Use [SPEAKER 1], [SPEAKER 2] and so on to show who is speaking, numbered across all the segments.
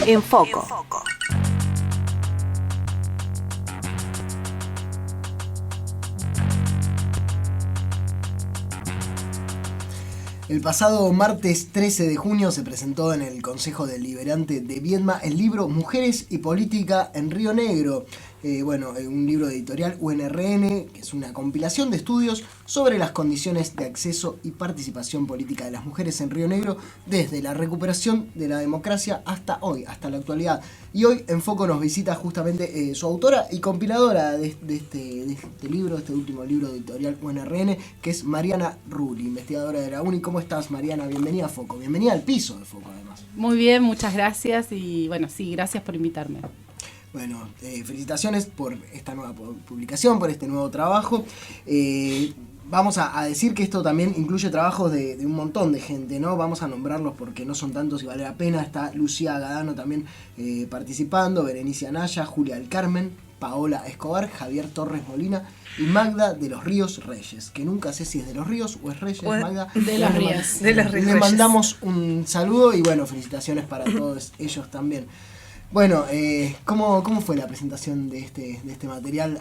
[SPEAKER 1] En Foco.
[SPEAKER 2] El pasado martes 13 de junio se presentó en el Consejo Deliberante de Viedma el libro Mujeres y Política en Río Negro. Un libro editorial UNRN, que es una compilación de estudios sobre las condiciones de acceso y participación política de las mujeres en Río Negro desde la recuperación de la democracia hasta hoy, hasta la actualidad. Y hoy en Foco nos visita justamente su autora y compiladora de este libro, este último libro editorial UNRN, que es Mariana Rulli, investigadora de la UNI. ¿Cómo estás, Mariana? Bienvenida a Foco, bienvenida al piso de Foco, además.
[SPEAKER 3] Muy bien, muchas gracias y gracias por invitarme.
[SPEAKER 2] Bueno, felicitaciones por esta nueva publicación, por este nuevo trabajo. Vamos a decir que esto también incluye trabajos de un montón de gente, ¿no? Vamos a nombrarlos porque no son tantos y vale la pena. Está Lucía Gadano también participando, Berenice Anaya, Julia del Carmen, Paola Escobar, Javier Torres Molina y Magda de los Ríos Reyes, que nunca sé si es de los Ríos o es Reyes, Magda.
[SPEAKER 3] De los Ríos.
[SPEAKER 2] Le mandamos un saludo y felicitaciones para todos ellos también. Bueno, ¿cómo fue la presentación de este material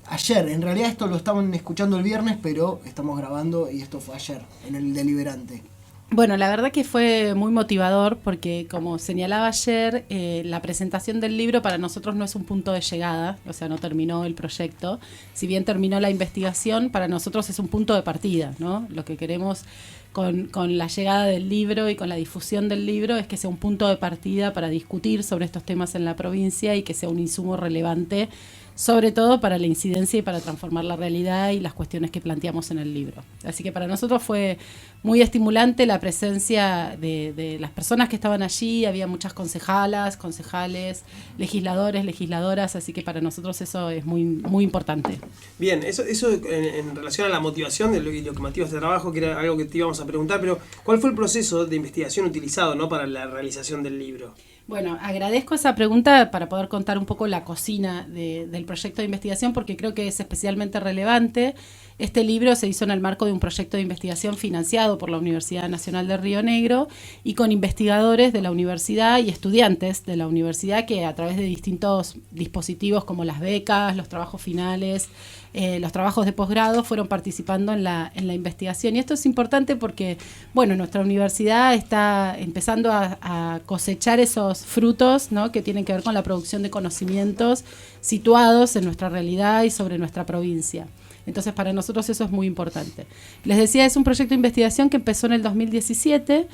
[SPEAKER 2] ayer? En realidad esto lo estaban escuchando el viernes, pero estamos grabando y esto fue ayer, en el Deliberante.
[SPEAKER 3] Bueno, la verdad que fue muy motivador porque, como señalaba ayer, la presentación del libro para nosotros no es un punto de llegada, o sea, no terminó el proyecto. Si bien terminó la investigación, para nosotros es un punto de partida, ¿no? Lo que queremos con la llegada del libro y con la difusión del libro es que sea un punto de partida para discutir sobre estos temas en la provincia y que sea un insumo relevante, sobre todo para la incidencia y para transformar la realidad y las cuestiones que planteamos en el libro. Así que para nosotros fue muy estimulante la presencia de las personas que estaban allí. Había muchas concejalas, concejales, legisladores, legisladoras, así que para nosotros eso es muy, muy importante.
[SPEAKER 4] Bien, eso en relación a la motivación de lo que motiva este trabajo, que era algo que te íbamos a preguntar, pero ¿cuál fue el proceso de investigación utilizado, ¿no?, para la realización del libro?
[SPEAKER 3] Bueno, agradezco esa pregunta para poder contar un poco la cocina del proyecto de investigación, porque creo que es especialmente relevante. Este libro se hizo en el marco de un proyecto de investigación financiado por la Universidad Nacional de Río Negro y con investigadores de la universidad y estudiantes de la universidad que a través de distintos dispositivos como las becas, los trabajos finales, los trabajos de posgrado fueron participando en la investigación. Y esto es importante porque, nuestra universidad está empezando a cosechar esos frutos, ¿no?, que tienen que ver con la producción de conocimientos situados en nuestra realidad y sobre nuestra provincia. Entonces, para nosotros eso es muy importante. Les decía, es un proyecto de investigación que empezó en el 2017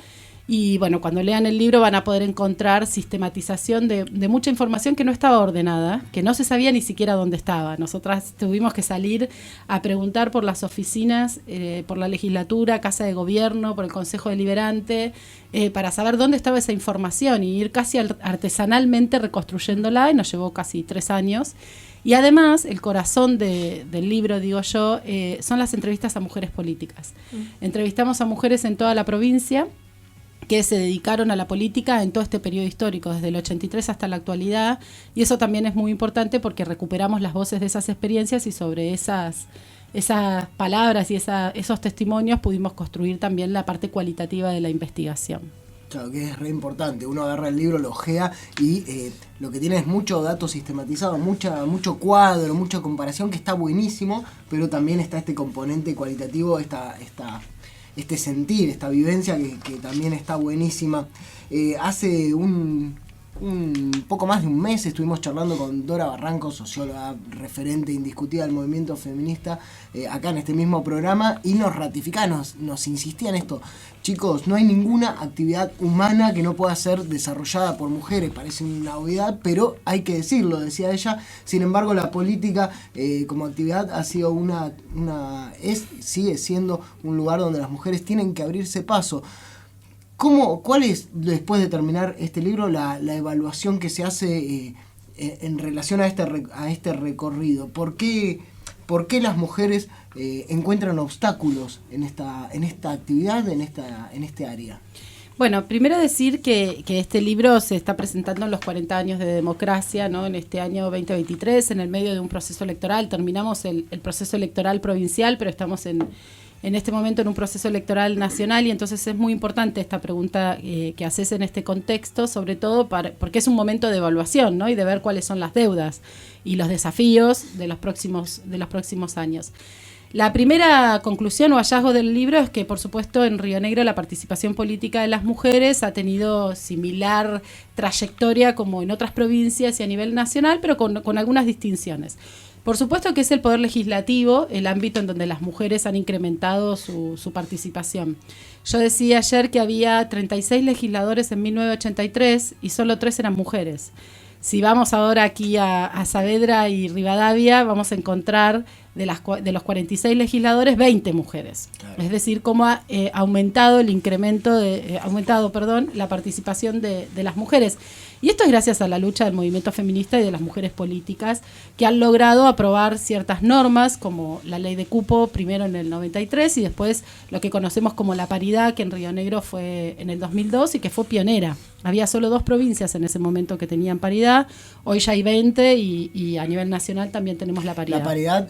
[SPEAKER 3] y, cuando lean el libro van a poder encontrar sistematización de mucha información que no estaba ordenada, que no se sabía ni siquiera dónde estaba. Nosotras tuvimos que salir a preguntar por las oficinas, por la legislatura, Casa de Gobierno, por el Consejo Deliberante, para saber dónde estaba esa información y ir casi artesanalmente reconstruyéndola, y nos llevó casi 3 años. Y además, el corazón del libro, digo yo, son las entrevistas a mujeres políticas. Entrevistamos a mujeres en toda la provincia que se dedicaron a la política en todo este periodo histórico, desde el 83 hasta la actualidad, y eso también es muy importante porque recuperamos las voces de esas experiencias y sobre esas palabras y esos testimonios pudimos construir también la parte cualitativa de la investigación.
[SPEAKER 2] Claro, que es re importante. Uno agarra el libro, lo ojea y lo que tiene es mucho dato sistematizado, mucho cuadro, mucha comparación, que está buenísimo, pero también está este componente cualitativo, este sentir, esta vivencia que también está buenísima. Hace un poco más de un mes estuvimos charlando con Dora Barranco, socióloga referente indiscutida del movimiento feminista, acá en este mismo programa, y nos ratificaba, nos insistía en esto. Chicos, no hay ninguna actividad humana que no pueda ser desarrollada por mujeres. Parece una obviedad, pero hay que decirlo, decía ella. Sin embargo, la política como actividad ha sido sigue siendo un lugar donde las mujeres tienen que abrirse paso. ¿Cuál es, después de terminar este libro, la evaluación que se hace en relación a este recorrido? ¿Por qué las mujeres encuentran obstáculos en esta actividad, en este área?
[SPEAKER 3] Bueno, primero decir que este libro se está presentando en los 40 años de democracia, ¿no?, en este año 2023, en el medio de un proceso electoral. Terminamos el proceso electoral provincial, pero estamos en este momento en un proceso electoral nacional, y entonces es muy importante esta pregunta que haces en este contexto, sobre todo porque es un momento de evaluación, ¿no? Y de ver cuáles son las deudas y los desafíos de los próximos años. La primera conclusión o hallazgo del libro es que, por supuesto, en Río Negro la participación política de las mujeres ha tenido similar trayectoria como en otras provincias y a nivel nacional, pero con algunas distinciones. Por supuesto que es el poder legislativo el ámbito en donde las mujeres han incrementado su participación. Yo decía ayer que había 36 legisladores en 1983 y solo 3 eran mujeres. Si vamos ahora aquí a Saavedra y Rivadavia, vamos a encontrar de los 46 legisladores, 20 mujeres. Claro. Es decir, cómo ha aumentado la participación de las mujeres. Y esto es gracias a la lucha del movimiento feminista y de las mujeres políticas que han logrado aprobar ciertas normas como la ley de cupo primero en el 93 y después lo que conocemos como la paridad, que en Río Negro fue en el 2002 y que fue pionera. Había solo 2 provincias en ese momento que tenían paridad, hoy ya hay 20 y a nivel nacional también tenemos la paridad.
[SPEAKER 2] La paridad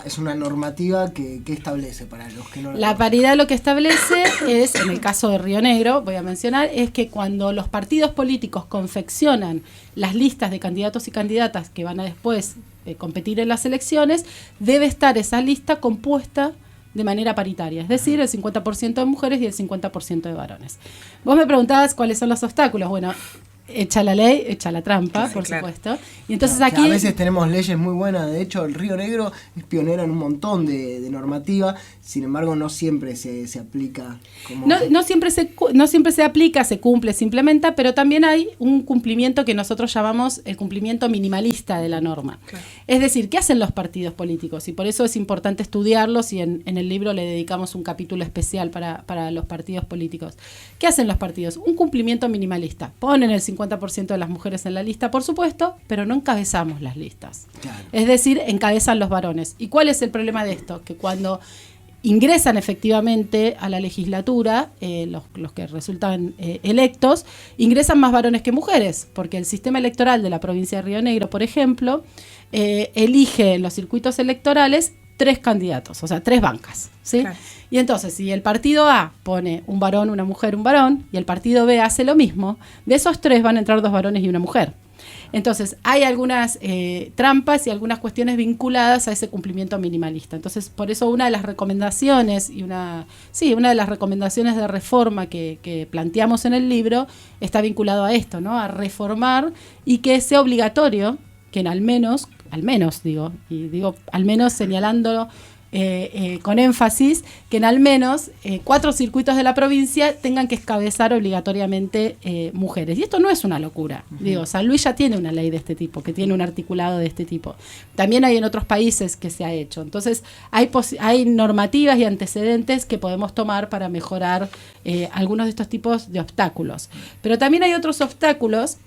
[SPEAKER 2] es una normativa que establece para los que no
[SPEAKER 3] la paridad lo que establece es, en el caso de Río Negro, voy a mencionar, es que cuando los partidos políticos confeccionan las listas de candidatos y candidatas que van a después competir en las elecciones, debe estar esa lista compuesta de manera paritaria, es decir, el 50% de mujeres y el 50% de varones. Vos me preguntabas cuáles son los obstáculos. Bueno, echa la ley, echa la trampa, sí, por supuesto. Y entonces aquí...
[SPEAKER 2] A veces tenemos leyes muy buenas, de hecho el Río Negro es pionera en un montón de normativa, sin embargo no siempre se aplica como...
[SPEAKER 3] No siempre se aplica, se cumple, se implementa, pero también hay un cumplimiento que nosotros llamamos el cumplimiento minimalista de la norma. Claro. Es decir, ¿qué hacen los partidos políticos? Y por eso es importante estudiarlos y en el libro le dedicamos un capítulo especial para los partidos políticos. ¿Qué hacen los partidos? Un cumplimiento minimalista. Ponen el 50% de las mujeres en la lista, por supuesto, pero no encabezamos las listas. Claro. Es decir, encabezan los varones. ¿Y cuál es el problema de esto? Que cuando ingresan efectivamente a la legislatura, los que resultan electos, ingresan más varones que mujeres, porque el sistema electoral de la provincia de Río Negro, por ejemplo, elige en los circuitos electorales 3 candidatos, o sea, 3 bancas, ¿sí? Claro. Y entonces, si el partido A pone un varón, una mujer, un varón, y el partido B hace lo mismo, de esos 3 van a entrar 2 varones y una mujer. Entonces, hay algunas trampas y algunas cuestiones vinculadas a ese cumplimiento minimalista. Entonces, por eso una de las recomendaciones una de las recomendaciones de reforma que planteamos en el libro está vinculado a esto, ¿no? A reformar y que sea obligatorio que al menos señalándolo con énfasis, que en al menos 4 circuitos de la provincia tengan que encabezar obligatoriamente mujeres. Y esto no es una locura. Uh-huh. San Luis ya tiene una ley de este tipo, que tiene un articulado de este tipo. También hay en otros países que se ha hecho. Entonces, hay normativas y antecedentes que podemos tomar para mejorar algunos de estos tipos de obstáculos. Pero también hay otros obstáculos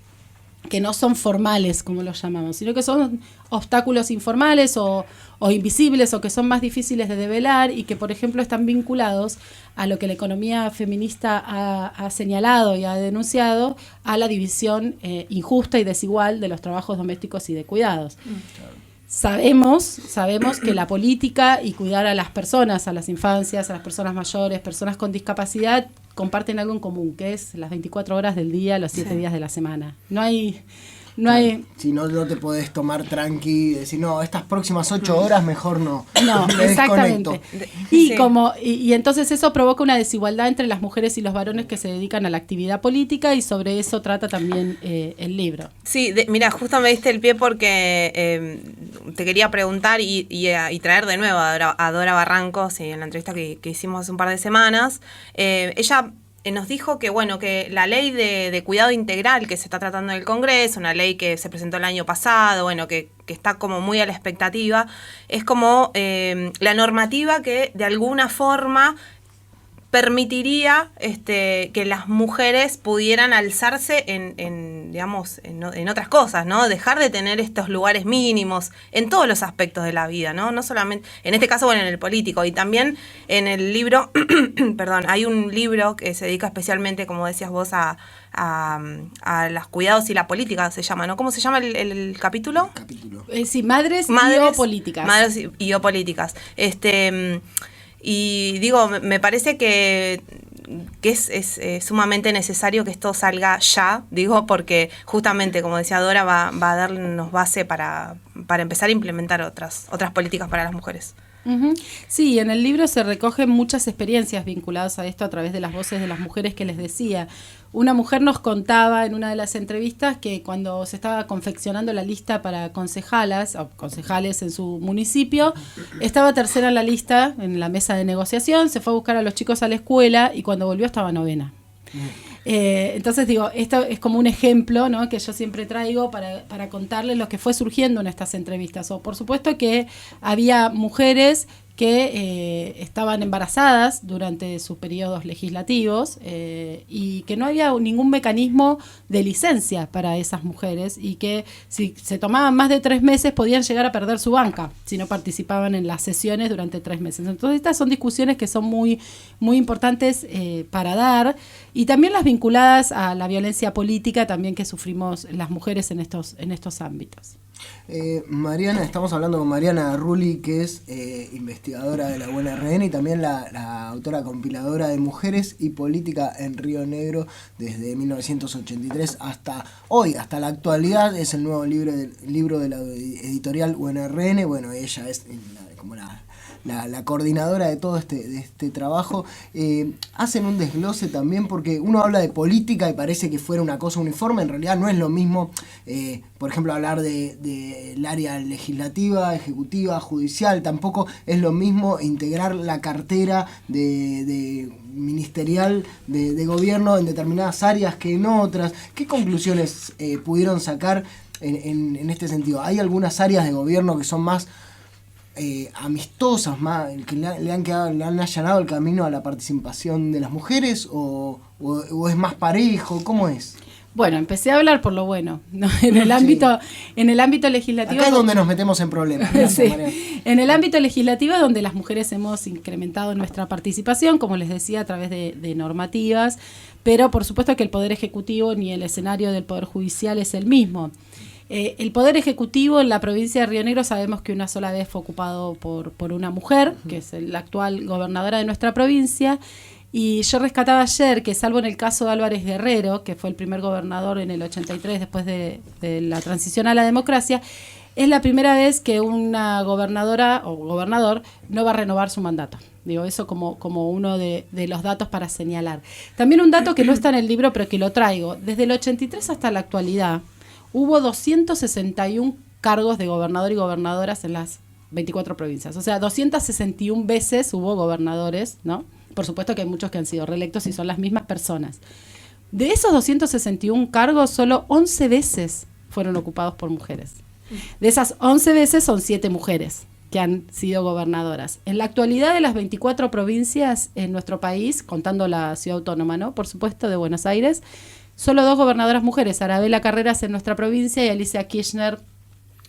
[SPEAKER 3] que no son formales, como los llamamos, sino que son obstáculos informales o invisibles o que son más difíciles de develar y que, por ejemplo, están vinculados a lo que la economía feminista ha señalado y ha denunciado, a la división injusta y desigual de los trabajos domésticos y de cuidados. Claro. Sabemos que la política y cuidar a las personas, a las infancias, a las personas mayores, personas con discapacidad, comparten algo en común, que es las 24 horas del día, los 7 días de la semana. No hay...
[SPEAKER 2] Si no te podés tomar tranqui y decir, no, estas próximas 8 horas mejor no.
[SPEAKER 3] No, exactamente. Y entonces eso provoca una desigualdad entre las mujeres y los varones que se dedican a la actividad política, y sobre eso trata también el libro.
[SPEAKER 1] Sí, mira, justo me diste el pie porque te quería preguntar y traer de nuevo a Dora Barrancos en la entrevista que hicimos hace un par de semanas. Ella nos dijo que que la ley de cuidado integral que se está tratando en el Congreso, una ley que se presentó el año pasado, que está como muy a la expectativa, es como la normativa que de alguna forma permitiría que las mujeres pudieran alzarse en otras cosas, ¿no? Dejar de tener estos lugares mínimos en todos los aspectos de la vida, ¿no? No solamente, en este caso, en el político. Y también en el libro, perdón, hay un libro que se dedica especialmente, como decías vos, a los cuidados y la política, se llama, ¿no? ¿Cómo se llama el capítulo?
[SPEAKER 3] Sí, Madres y Biopolíticas.
[SPEAKER 1] Madres y Biopolíticas. Y digo, me parece que es sumamente necesario que esto salga ya, digo, porque justamente, como decía Dora, va a darnos base para empezar a implementar otras políticas para las mujeres.
[SPEAKER 3] Uh-huh. Sí, en el libro se recogen muchas experiencias vinculadas a esto a través de las voces de las mujeres que les decía. Una mujer nos contaba en una de las entrevistas que cuando se estaba confeccionando la lista para concejalas o concejales en su municipio, estaba tercera en la lista, en la mesa de negociación, se fue a buscar a los chicos a la escuela y cuando volvió estaba novena. Entonces digo, esto es como un ejemplo, ¿no?, que yo siempre traigo para contarles lo que fue surgiendo en estas entrevistas. O por supuesto que había mujeres que estaban embarazadas durante sus periodos legislativos y que no había ningún mecanismo de licencia para esas mujeres y que si se tomaban más de 3 meses podían llegar a perder su banca si no participaban en las sesiones durante 3 meses. Entonces estas son discusiones que son muy, muy importantes para dar, y también las vinculadas a la violencia política también que sufrimos las mujeres en estos ámbitos.
[SPEAKER 2] Mariana, estamos hablando con Mariana Rulli, que es investigadora de la UNRN y también la autora compiladora de Mujeres y Política en Río Negro desde 1983 hasta hoy, hasta la actualidad. Es el nuevo libro de la editorial UNRN. Bueno, ella es como la coordinadora de todo este trabajo. Hacen un desglose también, porque uno habla de política y parece que fuera una cosa uniforme. En realidad no es lo mismo, por ejemplo, hablar del área legislativa, ejecutiva, judicial. Tampoco es lo mismo integrar la cartera de ministerial de gobierno en determinadas áreas que en otras. ¿Qué conclusiones pudieron sacar en este sentido? ¿Hay algunas áreas de gobierno que son más amistosas, más que le han allanado el camino a la participación de las mujeres, o es más parejo? ¿Cómo es?
[SPEAKER 3] Bueno, empecé a hablar por lo bueno, ¿no? En el ámbito legislativo.
[SPEAKER 2] Acá es donde nos metemos en problemas.
[SPEAKER 3] Sí. En el ámbito legislativo, donde las mujeres hemos incrementado nuestra participación, como les decía, a través de normativas, pero por supuesto que el Poder Ejecutivo ni el escenario del Poder Judicial es el mismo. El Poder Ejecutivo en la provincia de Río Negro sabemos que una sola vez fue ocupado por una mujer, que es la actual gobernadora de nuestra provincia, y yo rescataba ayer que, salvo en el caso de Álvarez Guerrero, que fue el primer gobernador en el 83 después de la transición a la democracia, es la primera vez que una gobernadora o gobernador no va a renovar su mandato. Digo, eso como uno de los datos para señalar. También un dato que no está en el libro, pero que lo traigo. Desde el 83 hasta la actualidad, hubo 261 cargos de gobernador y gobernadoras en las 24 provincias. O sea, 261 veces hubo gobernadores, ¿no? Por supuesto que hay muchos que han sido reelectos y son las mismas personas. De esos 261 cargos, solo 11 veces fueron ocupados por mujeres. De esas 11 veces son 7 mujeres que han sido gobernadoras. En la actualidad, de las 24 provincias en nuestro país, contando la ciudad autónoma, ¿no?, por supuesto, de Buenos Aires, solo 2 gobernadoras mujeres, Arabela Carreras en nuestra provincia y Alicia Kirchner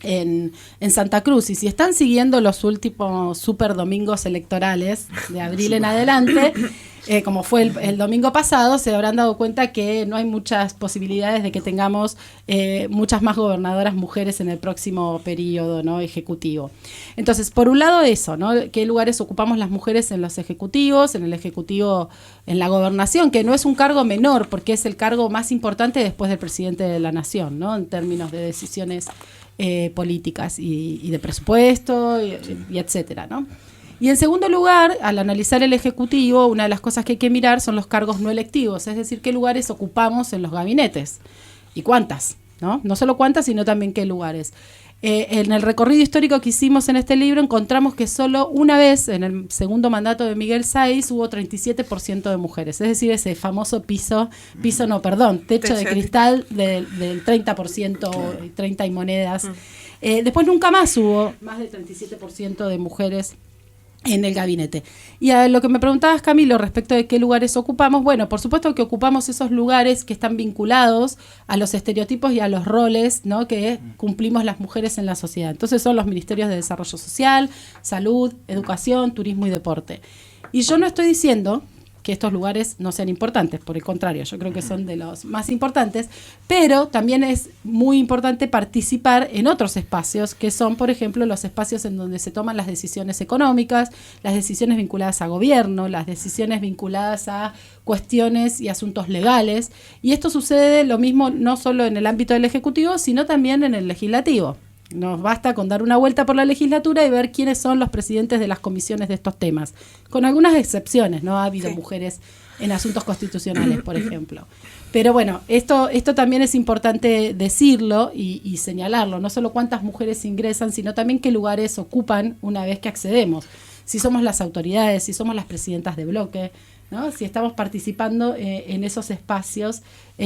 [SPEAKER 3] en Santa Cruz. Y si están siguiendo los últimos super domingos electorales de abril en adelante, como fue el domingo pasado, se habrán dado cuenta que no hay muchas posibilidades de que tengamos muchas más gobernadoras mujeres en el próximo periodo, ¿no?, ejecutivo. Entonces, por un lado eso, ¿no?, qué lugares ocupamos las mujeres en los ejecutivos, en el ejecutivo, en la gobernación, que no es un cargo menor, porque es el cargo más importante después del presidente de la nación, ¿no?, en términos de decisiones políticas y de presupuesto y etcétera, ¿no? Y en segundo lugar, al analizar el Ejecutivo, una de las cosas que hay que mirar son los cargos no electivos, es decir, qué lugares ocupamos en los gabinetes y cuántas, ¿no? No solo cuántas, sino también qué lugares. En el recorrido histórico que hicimos en este libro encontramos que solo una vez, en el segundo mandato de Miguel Sáiz, hubo 37% de mujeres, es decir, ese famoso techo de cristal del 30%, 30 y monedas. Después nunca más hubo más del 37% de mujeres en el gabinete. Y a lo que me preguntabas, Camilo, respecto de qué lugares ocupamos, bueno, por supuesto que ocupamos esos lugares que están vinculados a los estereotipos y a los roles, ¿no?, que cumplimos las mujeres en la sociedad. Entonces son los ministerios de Desarrollo Social, Salud, Educación, Turismo y Deporte. Y yo no estoy diciendo que estos lugares no sean importantes, por el contrario, yo creo que son de los más importantes, pero también es muy importante participar en otros espacios, que son, por ejemplo, los espacios en donde se toman las decisiones económicas, las decisiones vinculadas a gobierno, las decisiones vinculadas a cuestiones y asuntos legales, y esto sucede lo mismo no solo en el ámbito del Ejecutivo, sino también en el Legislativo. Nos basta con dar una vuelta por la legislatura y ver quiénes son los presidentes de las comisiones de estos temas. Con algunas excepciones, no ha habido mujeres en asuntos constitucionales, por ejemplo. Pero bueno, esto también es importante decirlo y señalarlo. No solo cuántas mujeres ingresan, sino también qué lugares ocupan una vez que accedemos. Si somos las autoridades, si somos las presidentas de bloque, ¿no? Si estamos participando en esos espacios,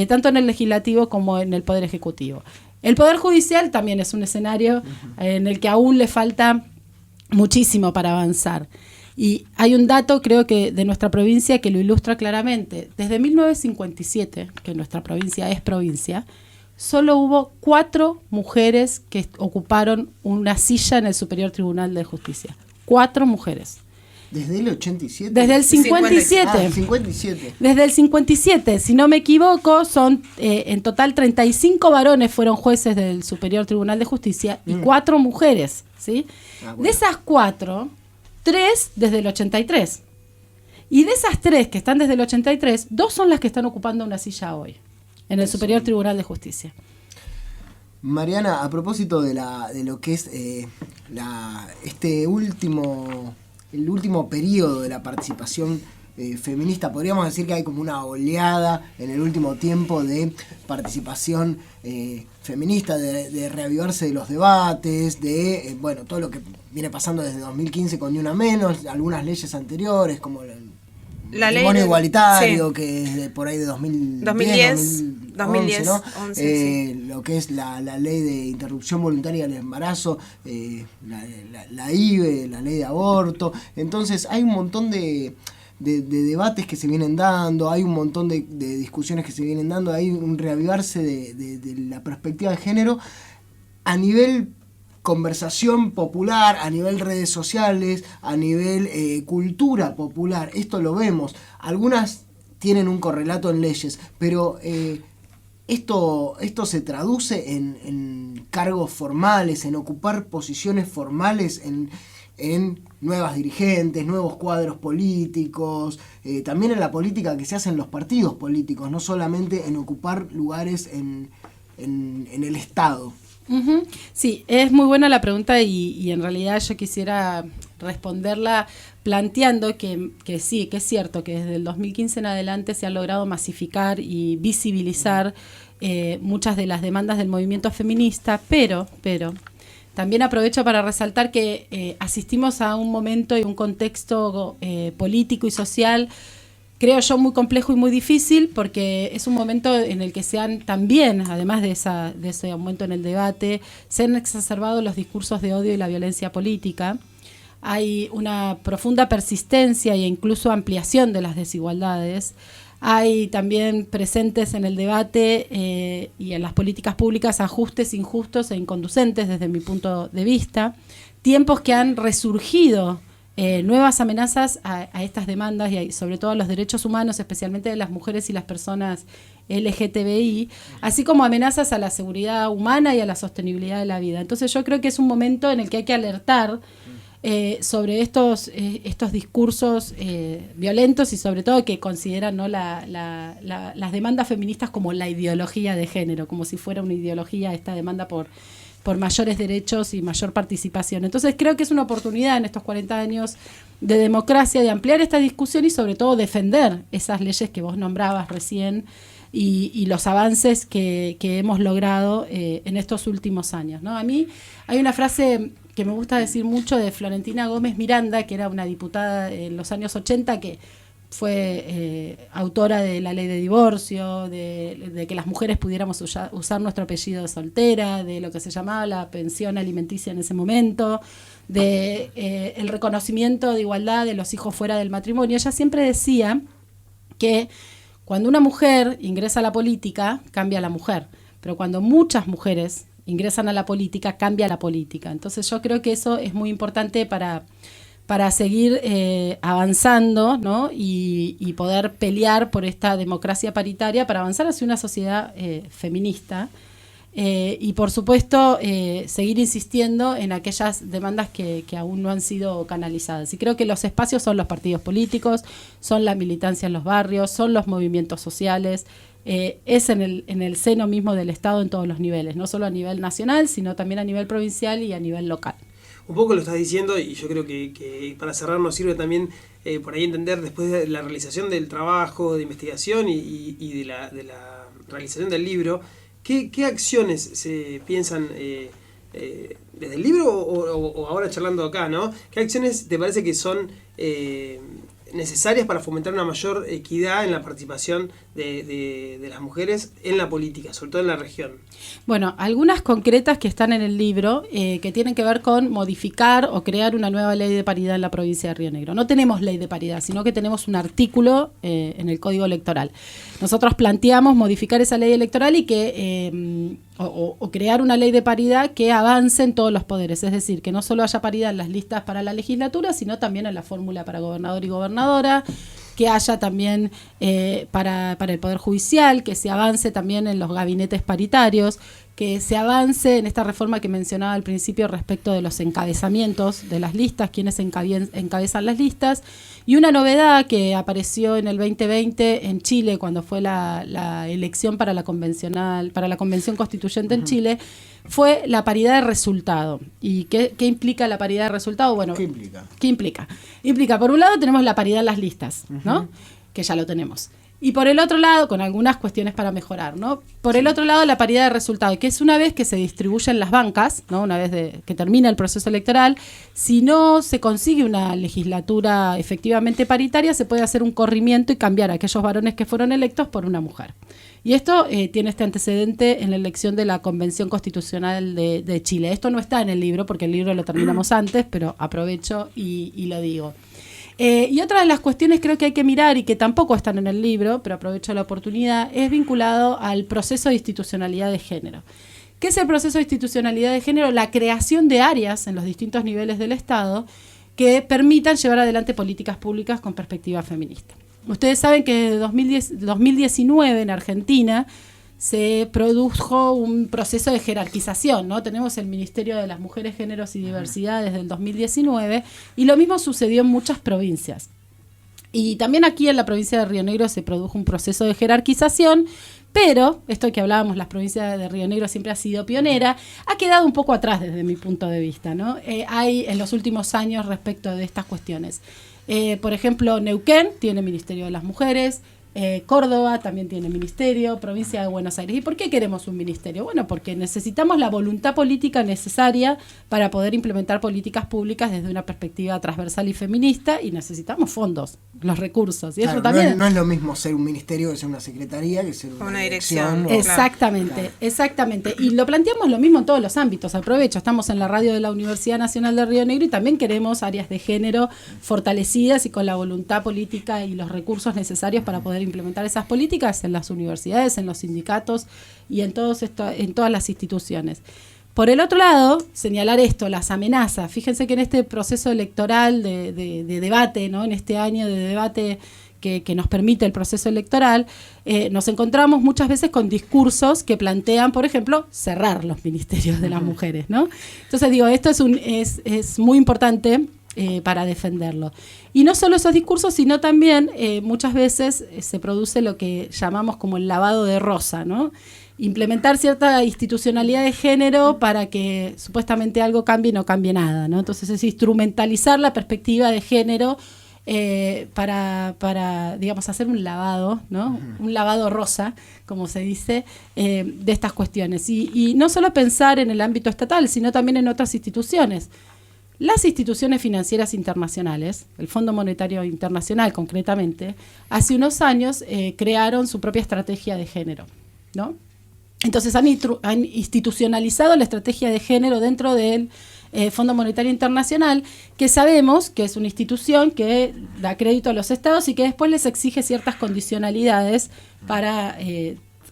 [SPEAKER 3] tanto en el legislativo como en el Poder Ejecutivo. El Poder Judicial también es un escenario en el que aún le falta muchísimo para avanzar. Y hay un dato, creo que de nuestra provincia, que lo ilustra claramente. Desde 1957, que nuestra provincia es provincia, solo hubo 4 mujeres que ocuparon una silla en el Superior Tribunal de Justicia. 4 mujeres.
[SPEAKER 2] ¿Desde el 87?
[SPEAKER 3] Desde el 57.
[SPEAKER 2] Ah, 57.
[SPEAKER 3] Desde el 57, si no me equivoco, son en total 35 varones fueron jueces del Superior Tribunal de Justicia y 4 mujeres, ¿sí? Bueno. De esas 4, 3 desde el 83. Y de esas 3 que están desde el 83, 2 son las que están ocupando una silla hoy en el Superior Tribunal de Justicia.
[SPEAKER 2] Mariana, a propósito de lo que es el último periodo de la participación feminista, podríamos decir que hay como una oleada en el último tiempo de participación feminista, de reavivarse de los debates, de todo lo que viene pasando desde 2015 con Ni Una Menos, algunas leyes anteriores como la ley igualitario, que es de por ahí de 2010, ¿no? 11, lo que es la ley de interrupción voluntaria del embarazo, la IVE, la ley de aborto. Entonces hay un montón de debates que se vienen dando, hay un montón de discusiones que se vienen dando, hay un reavivarse de la perspectiva de género a nivel conversación popular, a nivel redes sociales, a nivel cultura popular. Esto lo vemos. Algunas tienen un correlato en leyes, pero esto se traduce en cargos formales, en ocupar posiciones formales, en nuevas dirigentes, nuevos cuadros políticos, también en la política que se hace en los partidos políticos, no solamente en ocupar lugares en el Estado.
[SPEAKER 3] Uh-huh. Sí, es muy buena la pregunta y en realidad yo quisiera responderla planteando que sí, que es cierto que desde el 2015 en adelante se ha logrado masificar y visibilizar muchas de las demandas del movimiento feminista, pero también aprovecho para resaltar que asistimos a un momento y un contexto político y social, creo yo, muy complejo y muy difícil, porque es un momento en el que se han también, además de ese aumento en el debate, se han exacerbado los discursos de odio y la violencia política. Hay una profunda persistencia e incluso ampliación de las desigualdades. Hay también presentes en el debate y en las políticas públicas ajustes injustos e inconducentes desde mi punto de vista. Tiempos que han resurgido nuevas amenazas a estas demandas y sobre todo a los derechos humanos, especialmente de las mujeres y las personas LGTBI, así como amenazas a la seguridad humana y a la sostenibilidad de la vida. Entonces yo creo que es un momento en el que hay que alertar sobre estos discursos violentos y sobre todo que consideran, ¿no?, las demandas feministas como la ideología de género, como si fuera una ideología esta demanda por mayores derechos y mayor participación. Entonces creo que es una oportunidad en estos 40 años de democracia de ampliar esta discusión y sobre todo defender esas leyes que vos nombrabas recién y los avances que hemos logrado en estos últimos años, ¿no? A mí hay una frase que me gusta decir mucho de Florentina Gómez Miranda, que era una diputada en los años 80 que fue autora de la ley de divorcio, de que las mujeres pudiéramos usar nuestro apellido de soltera, de lo que se llamaba la pensión alimenticia en ese momento, de el reconocimiento de igualdad de los hijos fuera del matrimonio. Ella siempre decía que cuando una mujer ingresa a la política, cambia a la mujer, pero cuando muchas mujeres ingresan a la política, cambia la política. Entonces yo creo que eso es muy importante para para seguir avanzando, ¿no? y poder pelear por esta democracia paritaria para avanzar hacia una sociedad feminista. Y por supuesto seguir insistiendo en aquellas demandas que aún no han sido canalizadas. Y creo que los espacios son los partidos políticos, son la militancia en los barrios, son los movimientos sociales, es en el seno mismo del Estado en todos los niveles, no solo a nivel nacional, sino también a nivel provincial y a nivel local.
[SPEAKER 4] Un poco lo estás diciendo, y yo creo que para cerrar nos sirve también por ahí entender, después de la realización del trabajo de investigación y de la realización del libro, ¿qué acciones se piensan desde el libro o ahora charlando acá, ¿no? ¿Qué acciones te parece que son necesarias para fomentar una mayor equidad en la participación de las mujeres en la política, sobre todo en la región?
[SPEAKER 3] Bueno, algunas concretas que están en el libro que tienen que ver con modificar o crear una nueva ley de paridad en la provincia de Río Negro. No tenemos ley de paridad, sino que tenemos un artículo en el Código Electoral. Nosotros planteamos modificar esa ley electoral y que o crear una ley de paridad que avance en todos los poderes, es decir, que no solo haya paridad en las listas para la legislatura, sino también en la fórmula para gobernador y gobernadora, que haya también para el Poder Judicial, que se avance también en los gabinetes paritarios, que se avance en esta reforma que mencionaba al principio respecto de los encabezamientos de las listas, quienes encabezan las listas. Y una novedad que apareció en el 2020 en Chile, cuando fue la elección para la Convención Constituyente en Chile, fue la paridad de resultado. ¿Y qué implica la paridad de resultado? Bueno,
[SPEAKER 2] ¿Qué implica?
[SPEAKER 3] ¿Qué implica? Implica, por un lado, tenemos la paridad en las listas, ¿no? Que ya lo tenemos. Y por el otro lado, con algunas cuestiones para mejorar, ¿no? Por el otro lado, la paridad de resultado, que es una vez que se distribuyen las bancas, ¿no? Una vez que termina el proceso electoral, si no se consigue una legislatura efectivamente paritaria, se puede hacer un corrimiento y cambiar a aquellos varones que fueron electos por una mujer. Y esto tiene este antecedente en la elección de la Convención Constitucional de Chile. Esto no está en el libro, porque el libro lo terminamos antes, pero aprovecho y lo digo. Y otra de las cuestiones creo que hay que mirar y que tampoco están en el libro, pero aprovecho la oportunidad, es vinculado al proceso de institucionalidad de género. ¿Qué es el proceso de institucionalidad de género? La creación de áreas en los distintos niveles del Estado que permitan llevar adelante políticas públicas con perspectiva feminista. Ustedes saben que desde 2019 en Argentina se produjo un proceso de jerarquización, ¿no? Tenemos el Ministerio de las Mujeres, Géneros y Diversidad desde el 2019 y lo mismo sucedió en muchas provincias. Y también aquí en la provincia de Río Negro se produjo un proceso de jerarquización, pero esto que hablábamos, la provincia de Río Negro siempre ha sido pionera, ha quedado un poco atrás desde mi punto de vista, ¿no? Hay en los últimos años respecto de estas cuestiones. Por ejemplo, Neuquén tiene Ministerio de las Mujeres, Córdoba también tiene ministerio, provincia de Buenos Aires. ¿Y por qué queremos un ministerio? Bueno, porque necesitamos la voluntad política necesaria para poder implementar políticas públicas desde una perspectiva transversal y feminista y necesitamos fondos, los recursos. Y
[SPEAKER 2] claro,
[SPEAKER 3] eso también
[SPEAKER 2] no es lo mismo ser un ministerio que ser una secretaría, que ser una dirección.
[SPEAKER 3] Exactamente, claro. Exactamente. Y lo planteamos lo mismo en todos los ámbitos. Aprovecho, estamos en la radio de la Universidad Nacional de Río Negro y también queremos áreas de género fortalecidas y con la voluntad política y los recursos necesarios para poder implementar esas políticas en las universidades, en los sindicatos y en todas las instituciones. Por el otro lado, señalar esto, las amenazas. Fíjense que en este proceso electoral de debate, ¿no? En este año de debate que nos permite el proceso electoral, nos encontramos muchas veces con discursos que plantean, por ejemplo, cerrar los ministerios de las mujeres, ¿no? Entonces digo, esto es muy importante para defenderlo. Y no solo esos discursos, sino también muchas veces se produce lo que llamamos como el lavado de rosa, ¿no? Implementar cierta institucionalidad de género para que supuestamente algo cambie y no cambie nada, ¿no? Entonces es instrumentalizar la perspectiva de género para digamos, hacer un lavado, ¿no? Un lavado rosa, como se dice, de estas cuestiones. Y no solo pensar en el ámbito estatal, sino también en otras instituciones. Las instituciones financieras internacionales, el Fondo Monetario Internacional concretamente, hace unos años crearon su propia estrategia de género, ¿no? Entonces han institucionalizado la estrategia de género dentro del Fondo Monetario Internacional, que sabemos que es una institución que da crédito a los estados y que después les exige ciertas condicionalidades para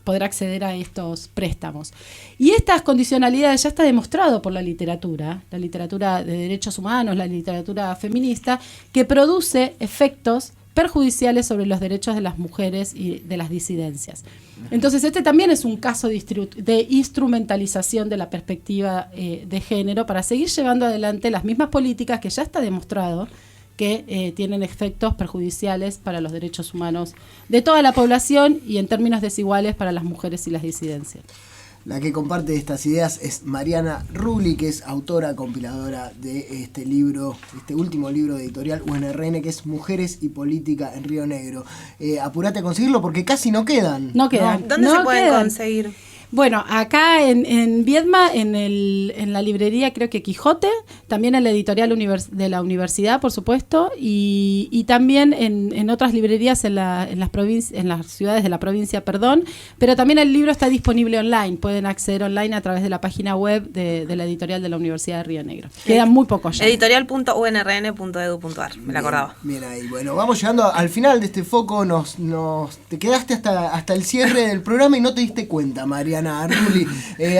[SPEAKER 3] poder acceder a estos préstamos. Y estas condicionalidades ya está demostrado por la literatura de derechos humanos, la literatura feminista, que produce efectos perjudiciales sobre los derechos de las mujeres y de las disidencias. Entonces este también es un caso de instrumentalización de la perspectiva de género para seguir llevando adelante las mismas políticas que ya está demostrado que tienen efectos perjudiciales para los derechos humanos de toda la población y en términos desiguales para las mujeres y las disidencias.
[SPEAKER 2] La que comparte estas ideas es Mariana Rulli, que es autora, compiladora de este libro, este último libro de editorial UNRN, que es Mujeres y Política en Río Negro. Apurate a conseguirlo porque casi no quedan.
[SPEAKER 3] No quedan.
[SPEAKER 1] ¿Dónde se pueden conseguir?
[SPEAKER 3] Bueno, acá en Viedma, en la librería creo que Quijote, también en la editorial de la universidad, por supuesto, y también en otras librerías en las ciudades de la provincia, pero también el libro está disponible online, pueden acceder online a través de la página web de la editorial de la Universidad de Río Negro. Quedan muy pocos ya.
[SPEAKER 1] Editorial.unrn.edu.ar, me la acordaba.
[SPEAKER 2] Bien ahí, bueno, vamos llegando al final de este foco, te quedaste hasta el cierre del programa y no te diste cuenta, Mariana Rulli.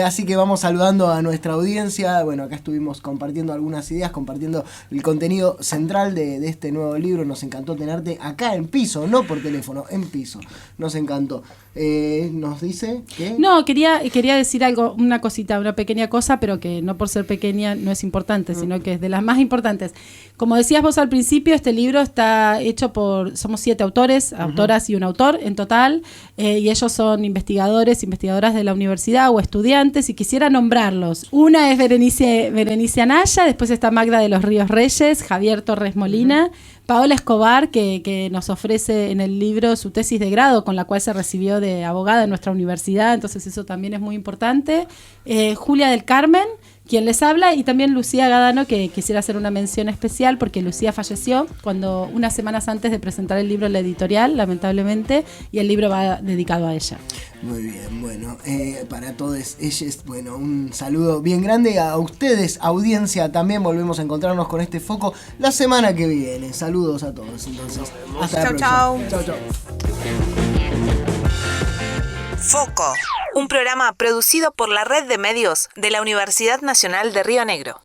[SPEAKER 2] Así que vamos saludando a nuestra audiencia. Bueno, acá estuvimos compartiendo algunas ideas, compartiendo el contenido central de este nuevo libro. Nos encantó tenerte acá en piso, no por teléfono, en piso. Nos encantó. ¿Nos dice qué?
[SPEAKER 3] No, quería decir algo, una cosita, una pequeña cosa, pero que no por ser pequeña no es importante, sino que es de las más importantes. Como decías vos al principio, este libro está hecho somos 7 autoras y un autor en total, y ellos son investigadoras de la universidad o estudiantes, y quisiera nombrarlos. Una es Berenice Anaya, después está Magda de los Ríos Reyes, Javier Torres Molina, Paola Escobar, que nos ofrece en el libro su tesis de grado, con la cual se recibió de abogada en nuestra universidad, entonces eso también es muy importante. Julia del Carmen, quien les habla, y también Lucía Gadano, que quisiera hacer una mención especial porque Lucía falleció unas semanas antes de presentar el libro en la editorial, lamentablemente, y el libro va dedicado a ella.
[SPEAKER 2] Muy bien, bueno, para todos ellos, bueno, un saludo bien grande a ustedes, audiencia, también volvemos a encontrarnos con este foco la semana que viene. Saludos a todos, entonces, hasta la próxima.
[SPEAKER 1] Chau.
[SPEAKER 5] Foco, un programa producido por la Red de Medios de la Universidad Nacional de Río Negro.